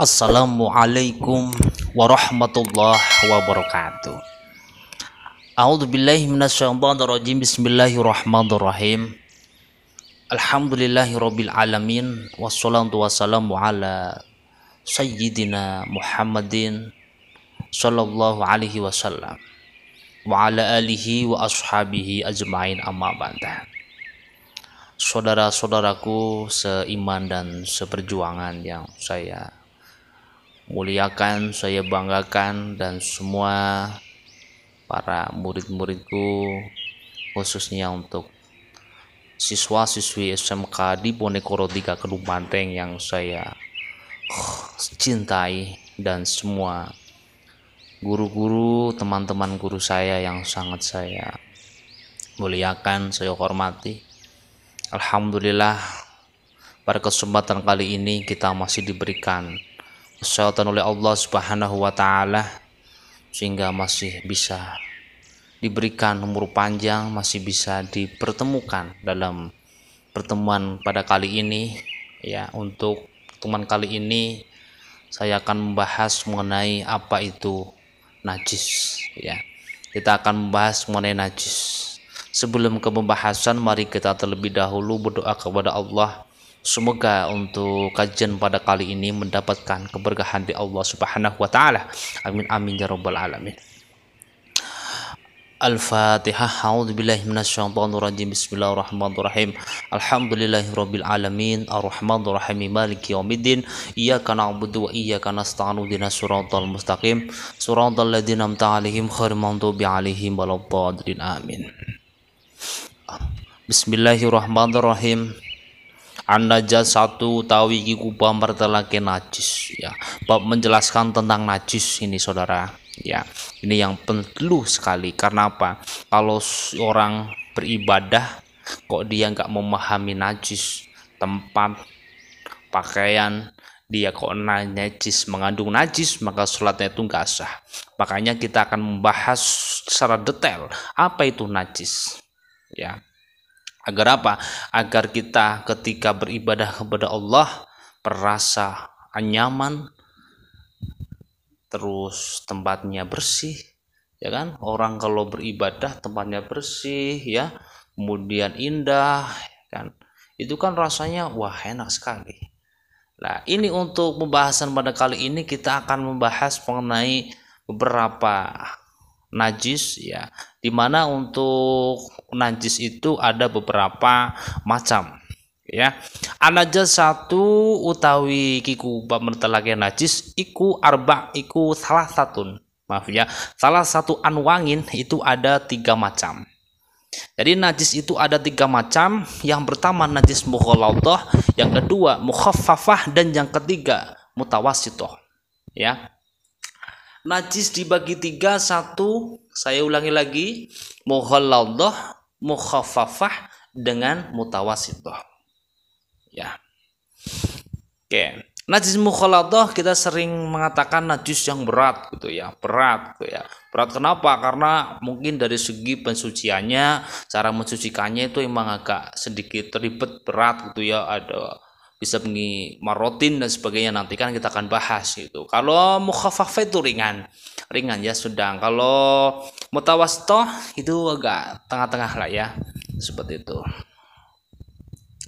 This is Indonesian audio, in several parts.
Assalamualaikum warahmatullahi wabarakatuh. A'udzubillahi minasyaitonirrajim. Bismillahirrahmanirrahim. Alhamdulillahirabbil alamin wassalatu wassalamu ala sayyidina Muhammadin sallallahu alaihi wasallam wa ala alihi wa ashabihi ajmain, amma ba'da. Saudara-saudaraku seiman dan seperjuangan yang saya muliakan, saya banggakan, dan semua para murid-muridku, khususnya untuk siswa-siswi SMK di Ponegoro 3 Kedung Banteng yang saya cintai, dan semua guru-guru, teman-teman guru saya yang sangat saya muliakan, saya hormati. Alhamdulillah, pada kesempatan kali ini kita masih diberikan kesehatan oleh Allah Subhanahu wa Ta'ala, sehingga masih bisa diberikan umur panjang, masih bisa dipertemukan dalam pertemuan pada kali ini. Ya, untuk pertemuan kali ini saya akan membahas mengenai apa itu najis. Ya, kita akan membahas mengenai najis. Sebelum ke pembahasan, mari kita terlebih dahulu berdoa kepada Allah. Semoga untuk kajian pada kali ini mendapatkan keberkahan di Allah Subhanahu wa Ta'ala. Amin amin ya rabbal alamin. Al-Fatihah. A'udzubillahi minasyaitonirrajim. Bismillahirrahmanirrahim. Alhamdulillahirabbil alamin arrahmanirrahim maliki yaumiddin iyyaka na'budu wa iyyaka nasta'in ihdinas siratal mustaqim siratal ladzina an'amta 'alaihim ghairil maghdubi 'alaihim waladdallin. Amin. Bismillahirrahmanirrahim. An-najasatu tawi iku bambar telake najis, ya. Bab menjelaskan tentang najis ini, saudara, ya. Ini yang perlu sekali. Karena apa? Kalau orang beribadah kok dia nggak memahami najis, tempat, pakaian, dia kok najis, mengandung najis, maka sholatnya itu nggak sah. Makanya kita akan membahas secara detail apa itu najis, ya. Agar apa? Agar kita ketika beribadah kepada Allah merasa nyaman, terus tempatnya bersih, ya kan? Orang kalau beribadah tempatnya bersih, ya, kemudian indah, kan? Itu kan rasanya wah enak sekali. Nah, ini untuk pembahasan pada kali ini kita akan membahas mengenai beberapa najis, ya, dimana untuk najis itu ada beberapa macam, ya. Anajas satu utawi kiku bab mentelake najis iku arba iku salah satu, maaf ya, salah satu anwangin itu ada 3 macam. Jadi najis itu ada 3 macam. Yang pertama najis mughalladah, yang kedua mukhaffafah, dan yang ketiga mutawassithah, ya. Najis dibagi 3. Satu, saya ulangi lagi, mughalladah, mukhaffafah, dengan mutawassithah, ya. Oke, najis mughalladah kita sering mengatakan najis yang berat gitu, ya. Berat gitu, ya. Berat kenapa? Karena mungkin dari segi pensuciannya, cara mensucikannya itu emang agak sedikit ribet, berat gitu, ya. Ada bisa bunyi marotin dan sebagainya, nanti kan kita akan bahas gitu. Kalau mukhaffafah itu ringan ya, sedang. Kalau mutawassithah itu agak tengah-tengah lah, ya, seperti itu.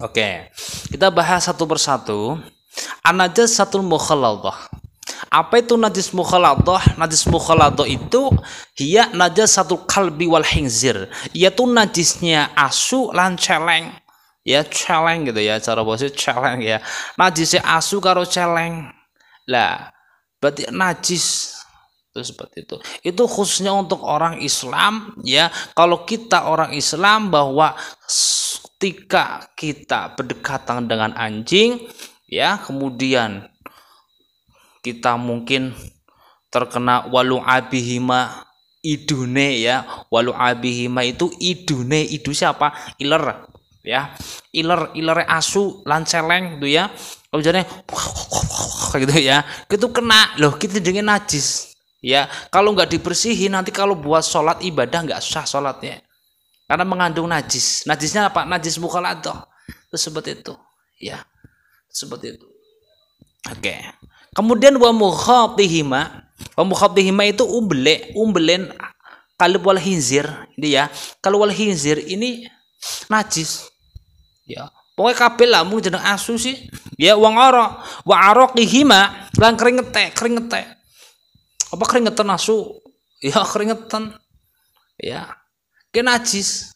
Oke, kita bahas satu persatu. An-najasatul mughalladah. Apa itu najis mughalladah? Najis mughalladah itu hiya najasatul kalbi wal khinzir, yaitu najisnya asu lan celeng. Ya, celeng gitu, ya, cara bahasa celeng, ya. Najisnya asu karo celeng. Lah, berarti najis itu seperti itu. Itu khususnya untuk orang Islam, ya. Kalau kita orang Islam, bahwa ketika kita berdekatan dengan anjing, ya, kemudian kita mungkin terkena walu abihima idune, ya. Walu abihima itu idune, idu siapa? Iler, ya, iler asu lan celeng gitu, ya. Kemudian gitu, ya, itu kena loh, kita dengan najis, ya. Kalau nggak dibersihin, nanti kalau buat sholat ibadah nggak sah sholatnya, karena mengandung najis. Najisnya apa? Najis mughalladah itu seperti itu, ya, seperti itu. Oke, Kemudian wa mukhatihima itu umbelen kalb wal hinzir ini ya. Kalau wal hinzir ini najis. Ya. Pokoknya kabeh lamun jeneng asu sih. Ya wa araqihima lan keringetek. Apa keringetan asu? Ya keringetan. Ya. Ke najis.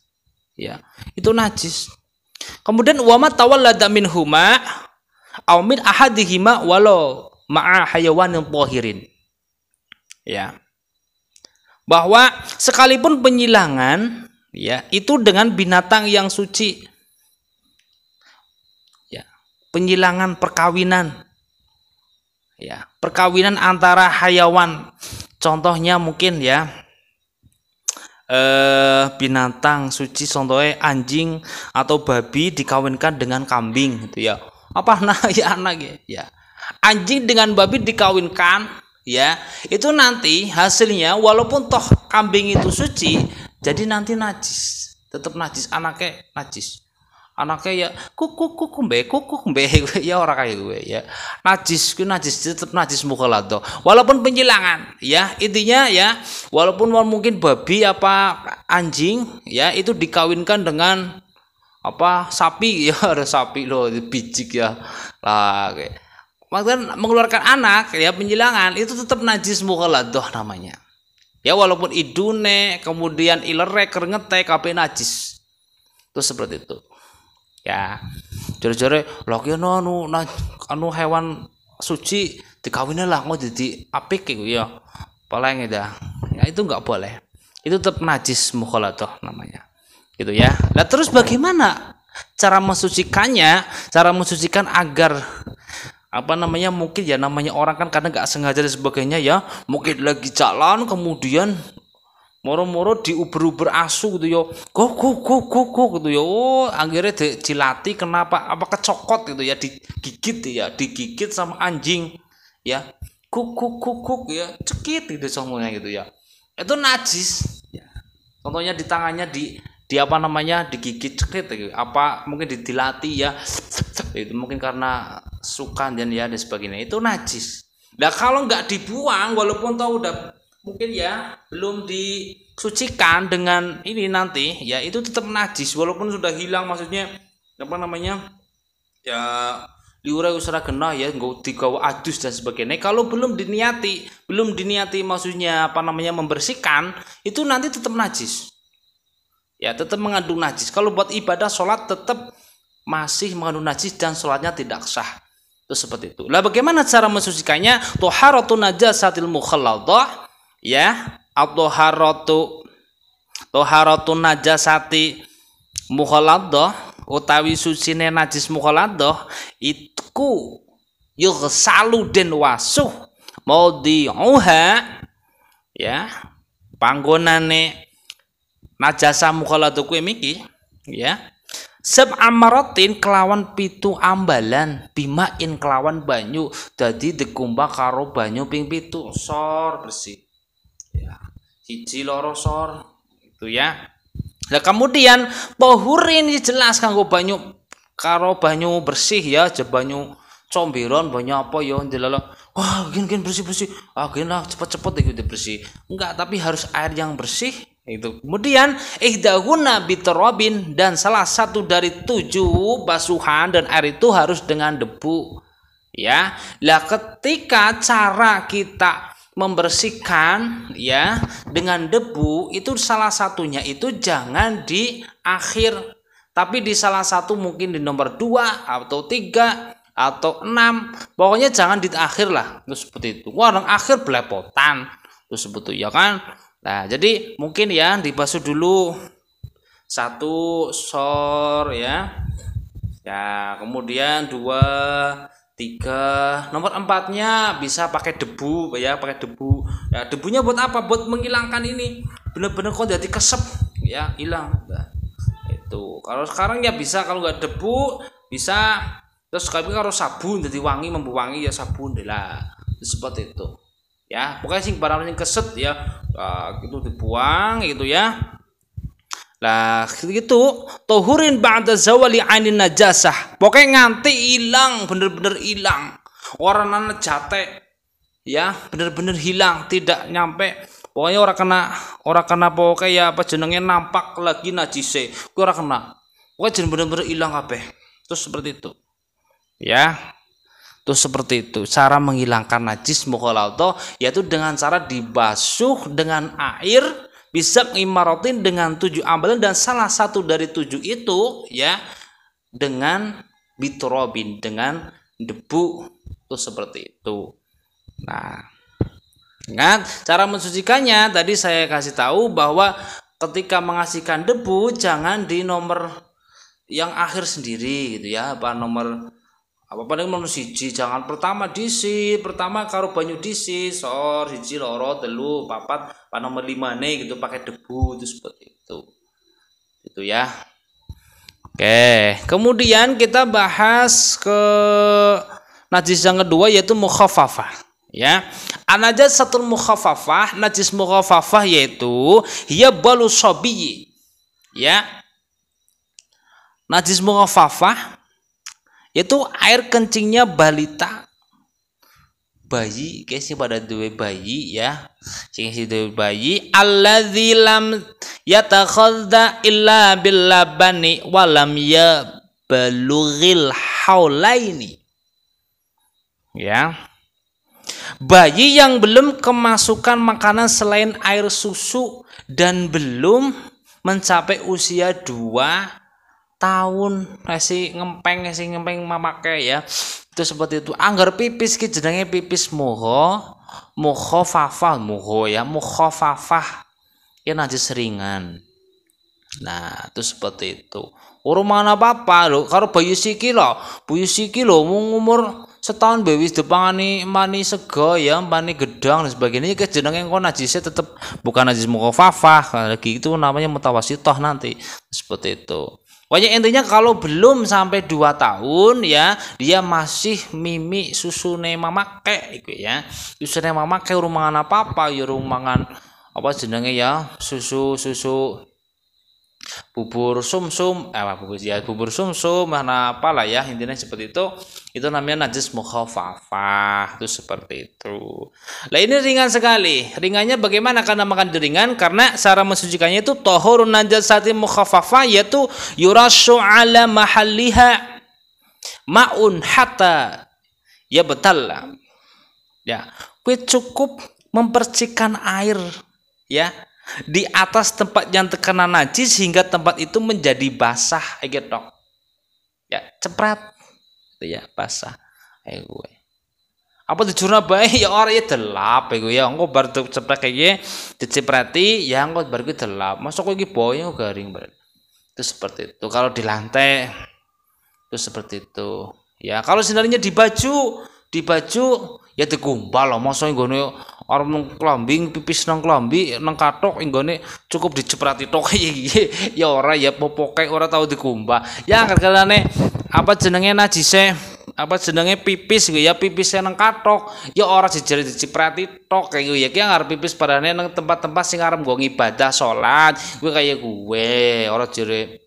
Ya, itu najis. Kemudian wa ma tawallada minhuma aw min ahadihima walau ma'a hayawanin tahirin. Ya. Bahwa sekalipun penyilangan ya itu dengan binatang yang suci. Ya. Penyilangan perkawinan. Ya, perkawinan antara hayawan. Contohnya mungkin ya binatang suci, contohnya anjing atau babi dikawinkan dengan kambing gitu ya. Apa nah ya anak ya. Anjing dengan babi dikawinkan ya. Itu nanti hasilnya walaupun toh kambing itu suci, jadi nanti najis. Tetap najis, anaknya najis. Anaknya ya kuku ya orang kayak gue ya. Najis tetap najis mukhaladzah. Walaupun penyilangan ya, intinya ya, walaupun mungkin babi apa anjing ya itu dikawinkan dengan apa sapi ya, ada sapi loh bijik ya. Lah kayak maksudnya mengeluarkan anak ya penyilangan itu tetap najis mukhaladzah namanya. Ya walaupun idune kemudian ilerek keringetek kabeh najis. Itu seperti itu. Ya, jare-jare lho ki anu hewan suci dikawinnya lah kok jadi apik gitu ya. Paling dah. Ya itu enggak boleh. Itu tetap najis mukhaladzah namanya. Gitu ya. Nah, terus bagaimana cara mensucikannya? Cara mensucikan agar apa namanya mungkin ya namanya orang kan kadang enggak sengaja dan sebagainya ya. Mungkin lagi jalan kemudian moro-moro diuber-uber asu gitu ya. Kok gitu ya. Oh, akhirnya dilati kenapa? Apa kecokot gitu ya, digigit sama anjing ya. Kuk ya, cekit gitu semuanya gitu ya. Itu najis ya. Contohnya di tangannya di apa namanya digigit cekit gitu. Apa mungkin dilati ya. Itu mungkin karena suka dan ya dan sebagainya. Itu najis. Nah, kalau nggak dibuang walaupun tahu udah mungkin ya belum disucikan dengan ini nanti ya itu tetap najis walaupun sudah hilang maksudnya apa namanya ya liura usra genah ya nggak digawa adus dan sebagainya. Kalau belum diniati maksudnya apa namanya membersihkan itu nanti tetap najis ya, tetap mengandung najis. Kalau buat ibadah sholat tetap masih mengandung najis dan sholatnya tidak sah. Itu seperti itu. Lah bagaimana cara mensucikannya? Thaharatun najasatil mukhalladhah ya, toharatun najasati mukhalladhah utawi sucine najis mukhalladhah iku yughsalu den wasuh maudhi'uha ya, panggonane najasa mukhalladhah kuwi miki ya, sab'amaratin kelawan pitu ambalan bimain kelawan banyu dadi dikumbah karo banyu ping pitu sor bersih ya, siji loro sor itu ya. Nah kemudian tohurin jelas kanggo banyu karo banyu bersih ya, aja banyu comberon banyu apa ya ndelala wah gini bersih gini lah cepet itu bersih enggak, tapi harus air yang bersih itu. Kemudian ihdahuna biturabin dan salah satu dari 7 basuhan dan air itu harus dengan debu ya. Lah ketika cara kita membersihkan ya dengan debu itu salah satunya itu jangan di akhir tapi di salah satu mungkin di nomor 2 atau 3 atau 6, pokoknya jangan di akhir lah. Terus seperti itu. Orang akhir belepotan terus seperti itu ya kan. Nah jadi mungkin ya dibasuh dulu 1 sor ya kemudian 2 3 nomor 4-nya bisa pakai debu ya, pakai debu ya. Debunya buat apa? Buat menghilangkan ini bener-bener kok jadi kesep ya, hilang. Nah, itu kalau sekarang ya bisa, kalau nggak debu bisa terus kami karo sabun jadi wangi, membuangi ya sabun lah seperti itu ya. Pokoknya sing barang yang keset ya itu dibuang gitu ya. Lah gitu tohurin ba'da zawali ainin najasah, pokoknya nganti hilang bener-bener hilang Orang nana jate, ya bener-bener hilang, tidak nyampe. Pokoknya orang kena pokoknya ya apa jenenge nampak lagi najise. Kuwi ora kena. Pokoknya bener-bener hilang kabeh. Terus seperti itu. Ya. Terus seperti itu. Cara menghilangkan najis mukhalata yaitu dengan cara dibasuh dengan air bisa imaratin dengan 7 amalan dan salah satu dari 7 itu ya dengan biturabin, dengan debu. Terus seperti itu. Nah, kan cara mensucikannya tadi saya kasih tahu bahwa ketika mengasihkan debu jangan di nomor yang akhir sendiri gitu ya, apa nomor apa paling nomor siji, jangan pertama karo banyu disi sor siji loro telu papat apa nomor 5 nih gitu pakai debu itu seperti itu ya. Oke, kemudian kita bahas ke najis yang kedua yaitu mukhaffafah. Ya, an-najasatul mukhaffafah, najis mukhaffafah yaitu hiya balu sabiyi. Ya. Najis mukhaffafah yaitu air kencingnya balita bayi, guys pada duwe bayi ya. Sing duwe bayi alladzi lam yatakhadda illa bil labani wa lam yablughil haulaini. Ya. Bayi yang belum kemasukan makanan selain air susu dan belum mencapai usia 2 tahun masih ngempeng mamake ya. Itu seperti itu. Anggar pipis ki jenenge pipis mukhaffafah ya najis ringan. Nah, itu seperti itu. Urung apa-apa lho karo bayi siki lho. Bayi siki lho umur setahun bewis depangani mani sego ya, mani gedang dan sebagainya ke jenenge engko najisnya tetap bukan najis mukhaffafah. Lagi itu namanya mutawasithah nanti. Seperti itu. Pokoknya intinya kalau belum sampai 2 tahun ya, dia masih mimi susune mamake iku ya. Susune mamake urung mangan apa-apa, ya urung mangan apa jenenge ya, susu bubur sumsum bubur sumsum mana apalah ya intinya seperti itu namanya najis mukhaffafah itu seperti itu. Lah ini ringan sekali. Ringannya bagaimana karena makan ringan? Karena cara mensucikannya itu tahurun najasati mukhaffafah yaitu yurashu ala mahalliha ma'un hatta ya betal ya kue cukup mempercikan air ya di atas tempat yang terkena najis hingga tempat itu menjadi basah gitu ya ceprat ya basah gue apa tujuannya baik ya orang ya delap gue ya engko bar ceprat kayak diciprati ya engko bar gue delap masuk lagi boyong garing berarti itu seperti itu. Kalau di lantai itu seperti itu ya. Kalau sebenarnya di baju ya digumbal loh masa nggone orang nang klambi pipis nang klambi nang kathok nggone cukup diceprati tok ya ora ya popoke ora tau digumbah ya karane apa jenenge najise apa jenenge pipis ya pipise nang kathok ya ora dijere diceprati tok kayak ya ki arep pipis padane nang tempat-tempat sing arep nggo ibadah salat kuwi kaya gue ora jere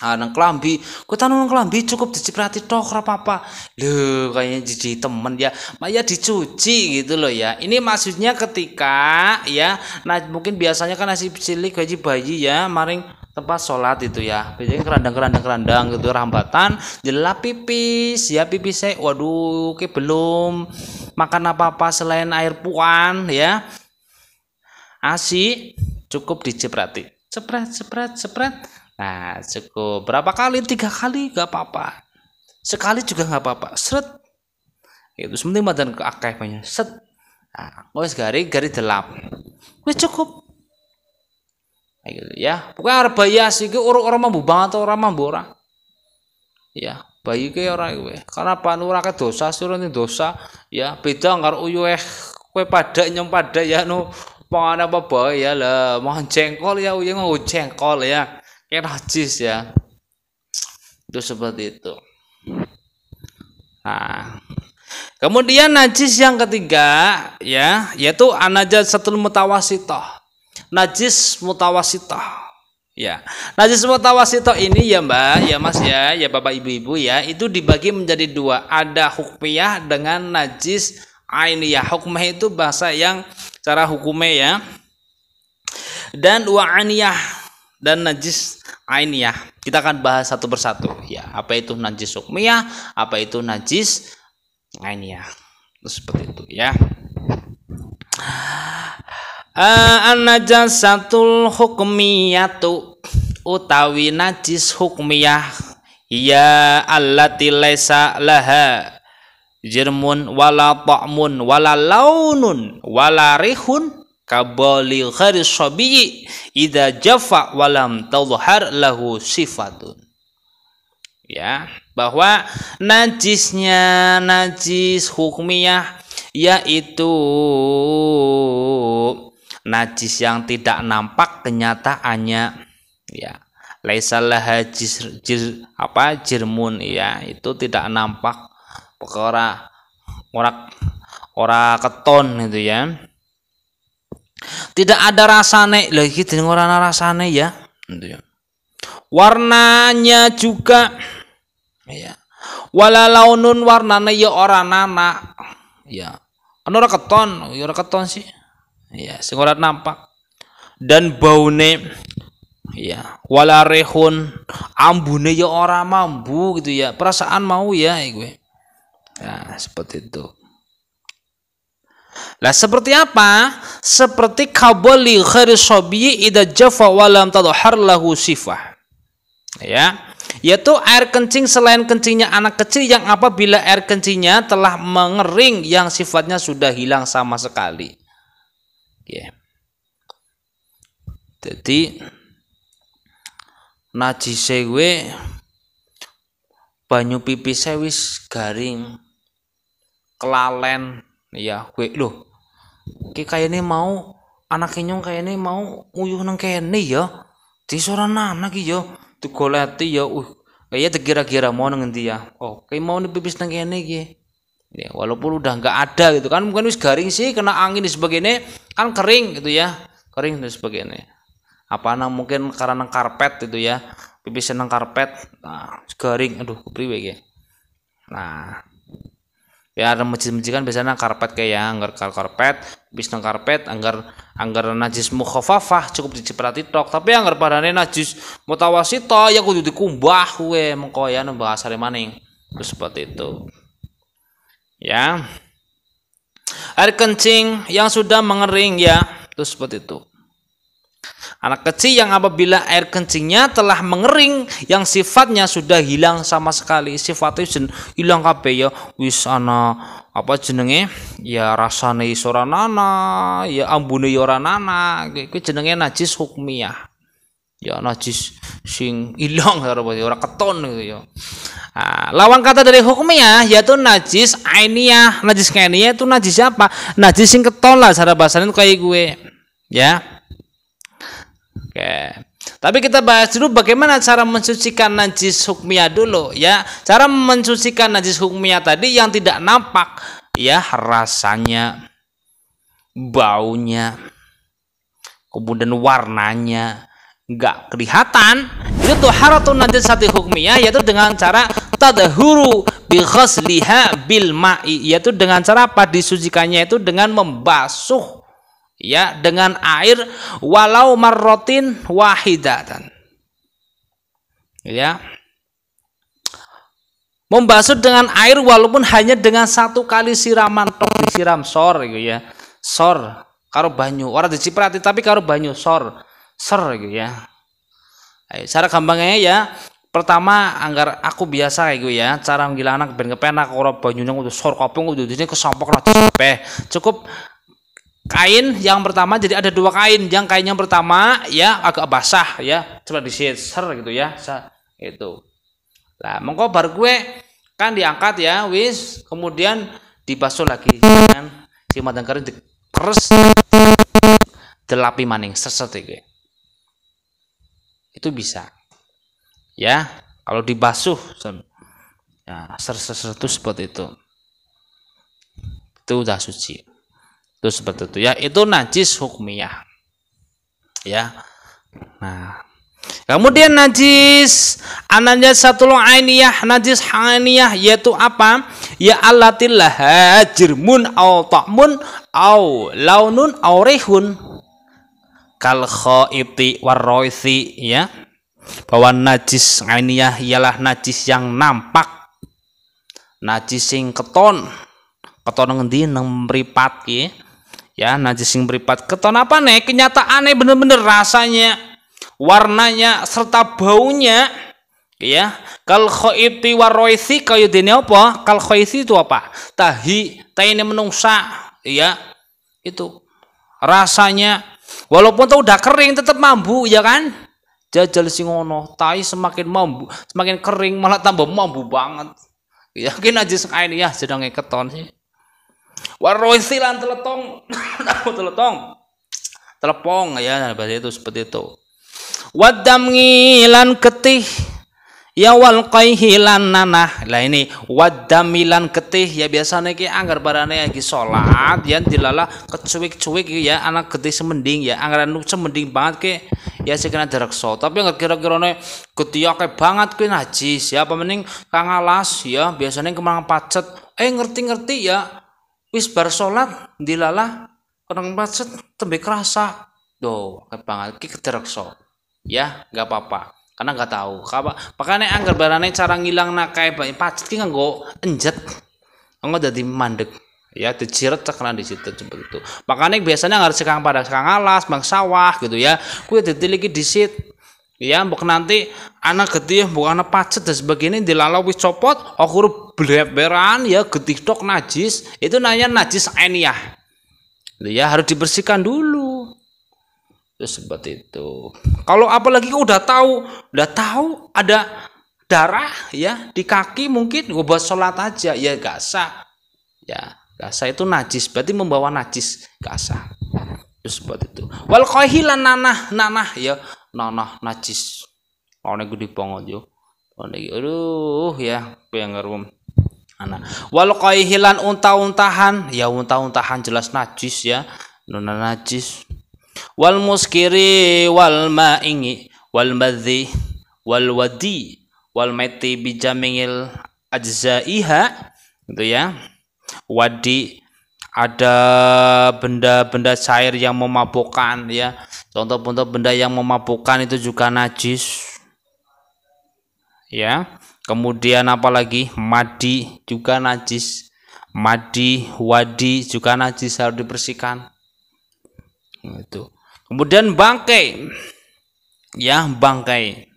nang klambi, kota nang klambi cukup diciprati tok ora apa-apa. Lho, kayaknya jadi temen ya. Ya dicuci gitu loh ya. Ini maksudnya ketika ya, nah mungkin biasanya kan nasi cilik gaji bayi ya, maring tempat sholat itu ya. Biasanya kerandang gitu rambatan, jelap pipis ya pipisnya. Waduh, ke belum makan apa-apa selain air puan ya. ASI cukup diciprati. Cepret. Nah, cukup berapa kali? 3 kali gak apa-apa. Sekali juga gak apa-apa. Seret. Itu penting badan ke akeh banyak. Set. Nah, wis garing delap. Wis cukup. Kayak gitu ya. Pokoknya arep bayi asik iki ora mambu banget ora mambu ora. Ya, bayi ki ora kowe. Karena panurake dosa surene dosa ya beda karo uyuh kowe pada nyem pada ya no pangan apa bae ya lah. Mohon jengkol ya uyuh nggo jengkol ya. Kayak najis ya itu seperti itu. Nah kemudian najis yang ketiga ya yaitu an-najasatul mutawasithah najis mutawasithah Ya, najis mutawasito ini ya Mbak, ya Mas ya, ya Bapak Ibu-ibu ya, itu dibagi menjadi dua. Ada hukmiyah dengan najis ainiyah. Hukmiyah itu bahasa yang cara hukumnya ya. Dan ainiyah dan najis ainiyah. Kita akan bahas satu persatu ya. Apa itu najis hukmiyah, apa itu najis ainiyah. Seperti itu ya. An-najasatul hukmiyatu utawi najis hukmiyah ya allati laisa laha jirmun wala ta'mun wala launun wala rihun kabali ghairi sabiyi idza jaffa walam tadhhar lahu sifatun. Ya, bahwa najisnya najis hukmiyah yaitu najis yang tidak nampak kenyataannya ya, laisalah jirmun ya, itu tidak nampak perkara ora keton itu ya, tidak ada rasane lagi dengan ora rasane ya gitu ya, warnanya juga ya, wala launun warnanya ya ora nana ya, kan ora keton sih ya, sing ora nampak, dan baune ya, wala rehun ambune ya ora mambu gitu ya, perasaan mau ya gue ya, seperti itu. Lah seperti apa? Seperti kabali ghairi sabiyi idza jaffa wa lam tadhhar lahu sifah ya, yaitu air kencing selain kencingnya anak kecil yang apabila air kencingnya telah mengering yang sifatnya sudah hilang sama sekali. Ya. Jadi najis gue banyu pipis wis garing kelalen ya gue loh, ki kayaknya mau anak kenyong kayaknya mau uyuh nang kene ya, di soran anak ya digoleti ya, kayak kira-kira mau nang endi ya, oh kayak mau pipis nang kene iki ya, walaupun udah nggak ada gitu kan, mungkin wis garing sih kena angin dan sebagainya kan kering gitu ya, kering dan sebagainya, apa mungkin karena karpet gitu ya, pipis nang karpet, nah garing, aduh kepriwe ya. Nah ya ada masjid-masjid kan biasanya karpet kayak anggar karpet, pipis nang karpet, anggar najis mukhafafah cukup diciprati tok, tapi anggar padane najis mutawasito ya kudu dikumbah kuwe mengko ya bahasane maning. Terus seperti itu. Ya, air kencing yang sudah mengering ya, terus seperti itu. Anak kecil yang apabila air kencingnya telah mengering yang sifatnya sudah hilang sama sekali, sifatnya hilang kabeh ya, wis ana apa jenenge ya, rasane ora nana ya, ambune ora nana, kuwi jenenge najis hukmiyah ya, najis sing hilang ora keton gitu ya. Nah, lawan kata dari hukmiyah yaitu najis ainiyah. Najis ainiyah itu najis apa? Najis sing keton lah cara bahasanya itu kayak gue ya. Oke. Tapi kita bahas dulu bagaimana cara mensucikan najis hukmiyah dulu ya. Cara mensucikan najis hukmiyah tadi yang tidak nampak ya, rasanya, baunya, kemudian warnanya nggak kelihatan, itu tuharatun najasati hukmiyah, yaitu dengan cara tadahuru bi ghasliha bil ma'i, yaitu dengan cara apa disucikannya itu dengan membasuh ya dengan air walau marrotin wahidatan ya, membasuh dengan air walaupun hanya dengan satu kali siraman tok, disiram sor gitu ya, sor karo banyu, ora diciprati tapi karo banyu sor gitu ya. Cara gampangnya ya, pertama anggar aku biasa kayak gue ya, cara ngilang anak ben kepenak ora banyune kudu sor kopong kudu disini kesampok lah cukup kain yang pertama, jadi ada dua kain, yang kain yang pertama ya agak basah ya, coba diser gitu ya, itu lah mongko bar gue kan diangkat ya wis, kemudian dibasuh lagi dengan simat dan kering keres delapi maning seset gue. Itu bisa ya kalau dibasuh ya, itu seperti itu udah suci, itu seperti itu ya, itu najis hukmiyah ya. Nah Kemudian najis an-najasatul ainiyah, najis ainiyah yaitu apa? Ya allatil laha jirmun au ta'mun au launun au rihun kal khaiti warroisi, ya. Bahwa najis ainiyah ialah najis yang nampak, najis sing keton ngendi nang mripat ya, najis sing mripat keton apa nih kenyataannya bener-bener rasanya, warnanya serta baunya, ya. Kal khaiti warroisi kaya dene apa? Kal khaiti itu apa? Taine menungsa, ya. Itu rasanya walaupun tuh udah kering tetap mambu, ya kan? Jajal sing ngono, tai semakin mambu, semakin kering malah tambah mambu banget. Ya ki najis ainiyah sedang keton sih. Warroisi lan teletong telepong, ya, bahasa itu seperti itu. Wadamngi lan ketih, ya wal qaihilan nanah. Lah ini wadamilan ketih, ya biasanya ki anggar barane lagi salat ya dilala kecuik-cuik ya anak getih semending, ya anggaran semending banget ki ya sekena direksa. Tapi anggar kira-kirane getih akeh banget ki najis, ya apa mending kang alas, ya biasanya kemang pacet ngerti-ngerti ya wis bar salat dilala kena pacet tembe kerasa do banget ki kedereksa, ya nggak apa-apa karena nggak tahu makanya anggar barane cara ngilang nakai pacet ki nganggo enjet nganggo dadi mandek, ya dijiret cekran di situ seperti itu. Makanya biasanya harus sekang pada sekang alas bang sawah gitu, ya kuwi ditiliki disit, ya mbok nanti anak getih bukan anak pacet dan sebagainya dilalau wis copot okur bleberan, ya getih tok najis, itu namanya najis ainiyah, ya harus dibersihkan dulu. Terus seperti itu. Kalau apalagi udah tahu ada darah, ya di kaki mungkin gue buat sholat aja, ya gak sah, ya gak sah, itu najis, berarti membawa najis, gak sah. Terus seperti itu. Wal qaihilan nanah, ya nanah najis. Lawane gede banget yo. Aduh ya pengerum. Wal qaihilan unta-untahan, ya unta-untahan jelas najis, ya najis. Wal muskiri wal ma'ingi wal madhi wal wadi wal mati bijamil ajzaiha, gitu ya. Wadi ada benda-benda cair yang memabukkan, ya. Contoh-contoh benda yang memabukkan itu juga najis, ya. Kemudian apalagi madi juga najis, madi wadi juga najis, harus dibersihkan. Itu. Kemudian bangkai, ya bangkai.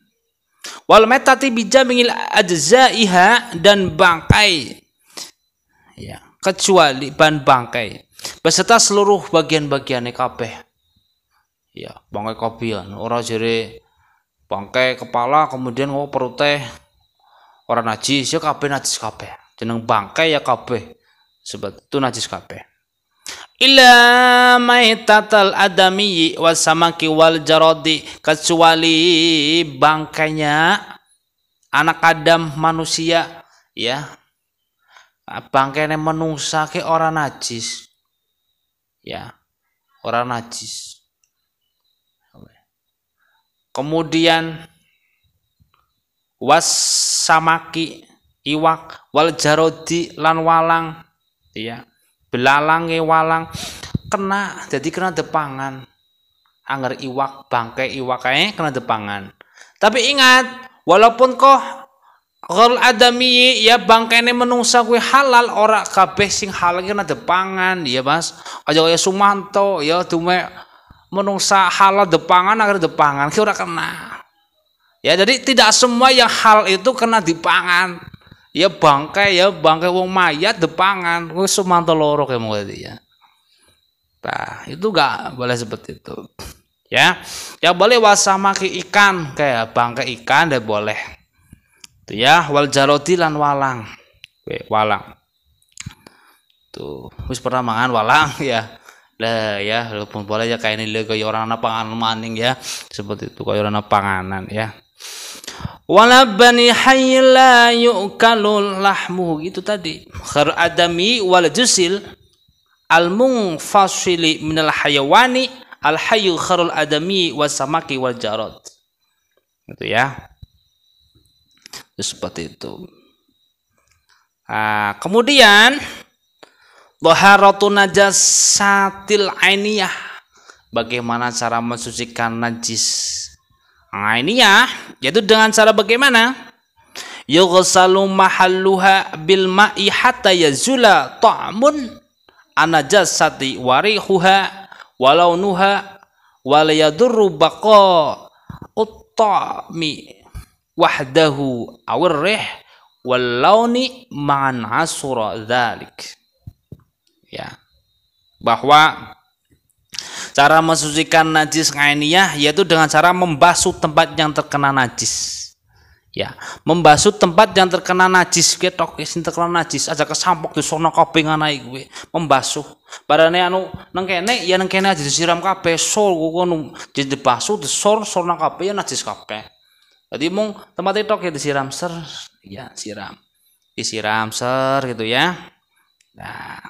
Wal metati bijamil ajzaiha, dan bangkai, ya kecuali ban bangkai beserta seluruh bagian-bagiannya kabeh, ya bangkai kabian ora jere bangkai kepala kemudian perutnya ora najis, ya kabeh najis kabeh, jeneng bangkai ya kabeh sebab itu najis kabeh. Illa maitatal adami wasamaki wal jarodi, kecuali bangkainya anak Adam manusia, ya bangkainya menungsa ke orang najis, ya orang najis. Kemudian wasamaki iwak wal jarodi lan walang, ya belalang walang kena, jadi kena depangan anggar iwak bangkai iwak kena depangan. Tapi ingat walaupun kok kalau adami, ya bangkainya menungsa kuwi halal, ora kabeh sing halal kena depangan, ya Mas. Aja kaya Sumanto, ya dume menungsa halal depangan agar depangan ki ora kena. Ya jadi tidak semua yang hal itu kena dipangan. Ya bangkai wong mayat depangan, kuwi Sumanto loro kayak mau ya. Nah, itu enggak boleh seperti itu. Ya. Ya boleh wasamaki ikan, kayak bangkai ikan deh boleh. Itu ya, wal jarodi lan walang. Walang. Tuh, wis pernah mangan walang ya. Lah ya, walaupun boleh ya kayak ini kaya orang ana panganan maning ya. Seperti itu kaya orang ana panganan ya. Wala bani hayy la yu'kalul lahmu, itu tadi. Khar adami wal jusil al munfasili minal hayawani al hayyu kharul adami wasamaki wal jarad. gitu ya. Itu seperti itu. Nah, kemudian dhaharatun najasatil ainiyah, bagaimana cara mensucikan najis ainiyah, yaitu dengan cara bagaimana? Yughsalu mahalluha bil ma'i hatta yazula ta'mun anajasati warihuha walaunuha walayadurru baqa uttami wahdahu awirrih walauni ma'an asura dzalik. Ya, bahwa cara mensucikan najis ainiyah yaitu dengan cara membasuh tempat yang terkena najis. Ya, membasuh tempat yang terkena najis, ketok sing terkena najis aja kesampok disono kabeh nganae kuwi, membasuh. Barane anu nang kene ya nang kene aja disiram kabeh, sol ngono dibasuh disor nang kabeh ya najis kabeh. Jadi mung tempat itu ya disiram ser, ya siram. Disiram ser gitu ya. Nah,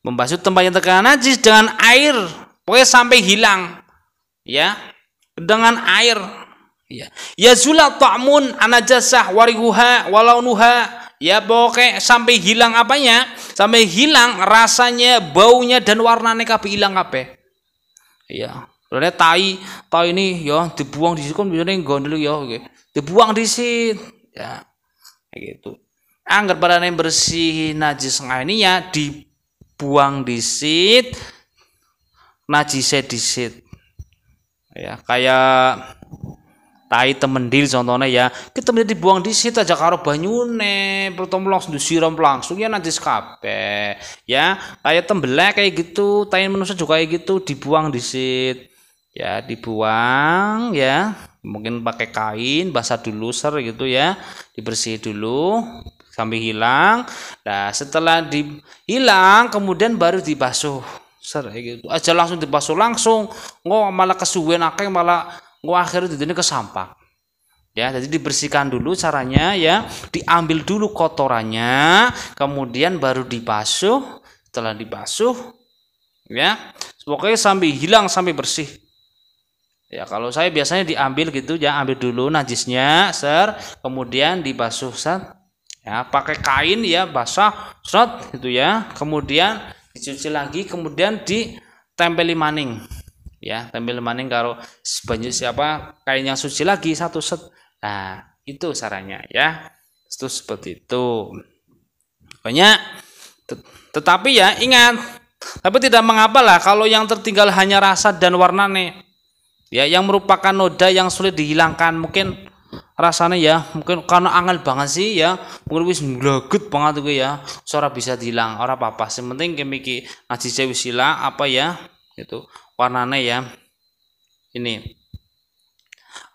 membasuh tempat yang terkena najis dengan air, pokoknya sampai hilang. Ya, dengan air. Ya, yazula ta'mun anajasah warihuha walaunuha, ya pokoknya sampai hilang apanya? Sampai hilang rasanya, baunya dan warnanya kabeh hilang kabeh. Ya, berarti tai ini ya dibuang di situ kan biasanya gondel ya, dibuang di situ. Ya, kayak gitu. Angger barane bersih najis ini ya dibuang di situ, najisnya di situ. Ya, kayak tai temendil contohnya ya, kita mending dibuang di situ aja karo banyune, pertama langsung disiram langsung ya najis kabeh. Ya, kayak tembelek kayak gitu, tai manusia juga kayak gitu dibuang di situ. Ya, dibuang ya, mungkin pakai kain basah dulu ser gitu ya, dibersih dulu sampai hilang. Nah, setelah hilang kemudian baru dibasuh ser kayak gitu. Aja langsung dibasuh langsung, nggak malah kesuwen akeh malah akhirnya ini kesampak. Ya, jadi dibersihkan dulu caranya ya, diambil dulu kotorannya, kemudian baru dibasuh. Setelah dibasuh, ya, pokoknya sampai hilang sampai bersih. Ya, kalau saya biasanya diambil gitu ya, ambil dulu najisnya, ser, kemudian dibasuh ser, ya, pakai kain ya basah, set gitu ya, kemudian dicuci lagi, kemudian ditempeli maning. Ya, tempel maning karo banyak siapa kain yang suci lagi satu set. Nah, itu caranya ya. Itu seperti itu. Banyak tetapi ya ingat, tapi tidak mengapa lah kalau yang tertinggal hanya rasa dan warnanya. Ya, yang merupakan noda yang sulit dihilangkan, mungkin rasanya ya, mungkin karena angel banget sih ya, mungkin wis nglaget banget tuh ya. Ora bisa dihilang, ora apa-apa. Yang penting kemiki najis wis hilang apa ya? Itu warnanya ya, ini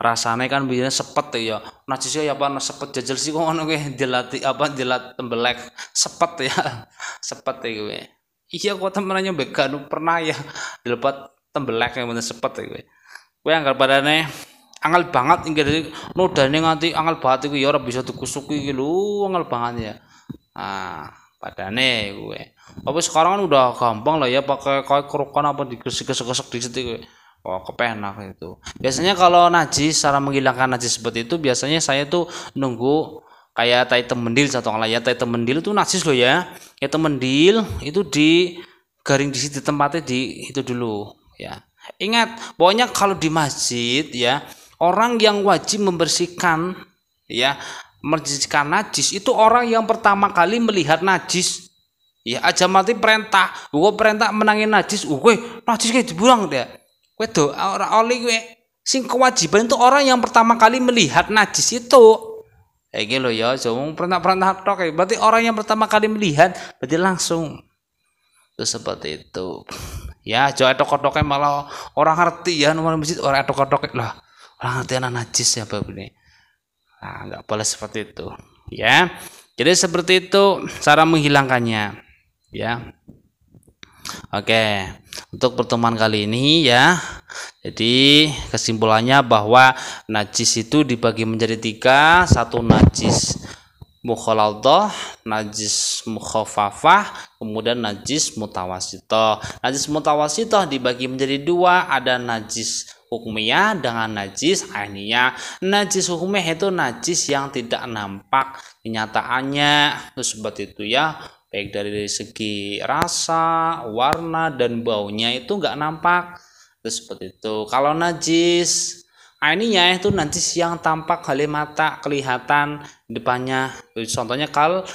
rasanya kan biasanya sepet ya, najisnya ya apa sepet jajal sih kok ngono kuwi, dilati apa dilat tembelek sepet ya, sepet ya gue. Iya kok temenannya began pernah ya dilepat tembelek yang bener sepet ya gue. Gue anggar badannya angel banget inggih dari nodane nganti angel banget iku ya ora bisa dikusuki iki lho, angel banget ya. Nah, padane gue. Tapi sekarang kan udah gampang lah ya, pakai kayak kerokan apa digesek-gesek dikit itu. Oh, kepenak itu. Biasanya kalau najis, cara menghilangkan najis seperti itu biasanya saya tuh nunggu kayak tai temendil satu lah ya. Tai temendil itu najis loh ya. Ya temendil itu digaring di situ tempatnya di itu dulu ya. Ingat, pokoknya kalau di masjid ya, orang yang wajib membersihkan ya, membersihkan najis itu orang yang pertama kali melihat najis. Ya aja mati perintah, gue perintah menangin najis, gue najis kayak dibuang dia. Gue tuh orang oli gue, sing kewajiban itu orang yang pertama kali melihat najis itu. Kayak gitu loh ya, cuma perintah tok, berarti orang yang pertama kali melihat, berarti langsung. Itu seperti itu. Ya, jauh etok-etoknya malah orang ngerti ya, nomor masjid orang etok-etoknya lah, orang ngerti anak najis ya begini. Nah, nggak boleh seperti itu. Ya, jadi seperti itu cara menghilangkannya. Ya, oke, untuk pertemuan kali ini ya, jadi kesimpulannya bahwa najis itu dibagi menjadi 3. Satu najis mukhaladhah, najis mukhafafah, kemudian najis mutawasithah. Najis mutawasithah dibagi menjadi 2, ada najis hukumiyah dengan najis ainiyah. Najis hukumiyah itu najis yang tidak nampak kenyataannya, terus seperti itu ya, baik dari segi rasa, warna dan baunya itu nggak nampak, terus seperti itu. Kalau najis ainiyah itu najis yang tampak oleh mata, kelihatan depannya, contohnya kal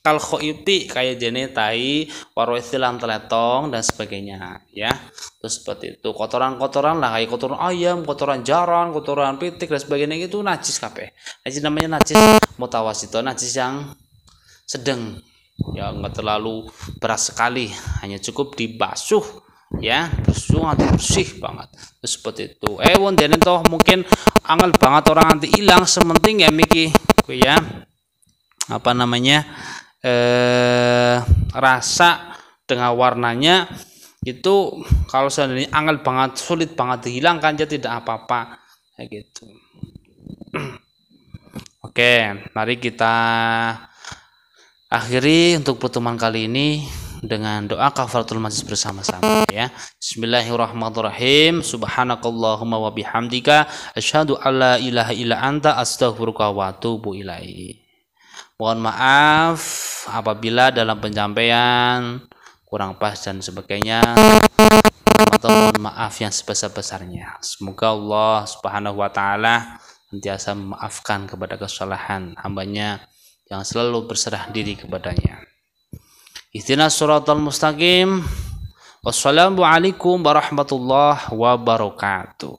khoiti, kayak jene tai, warwesilan teletong dan sebagainya ya. Terus seperti itu, kotoran-kotoran lah kayak kotoran ayam, kotoran jaran, kotoran pitik dan sebagainya itu najis kabeh. Najis namanya najis mutawasito, najis yang sedang ya, nggak terlalu berat sekali, hanya cukup dibasuh ya, basuh nanti bersih banget. Terus seperti itu. Wondene toh mungkin angel banget orang nanti hilang, sementing ya miki ya rasa dengan warnanya itu, kalau seandainya angel banget, sulit banget dihilangkan, ya tidak apa-apa kayak gitu. Oke, mari kita akhiri untuk pertemuan kali ini dengan doa kafaratul majlis bersama-sama ya. Bismillahirrahmanirrahim. Subhanakallahumma wa bihamdika asyhadu alla ilaha illa anta astaghfiruka wa atubu ilaik. Mohon maaf apabila dalam penyampaian kurang pas dan sebagainya, atau mohon maaf yang sebesar-besarnya. Semoga Allah Subhanahu wa taala sentiasa memaafkan kepada kesalahan hambanya yang selalu berserah diri kepadanya. Ihdinas shiratal mustaqim. Wassalamualaikum warahmatullahi wabarakatuh.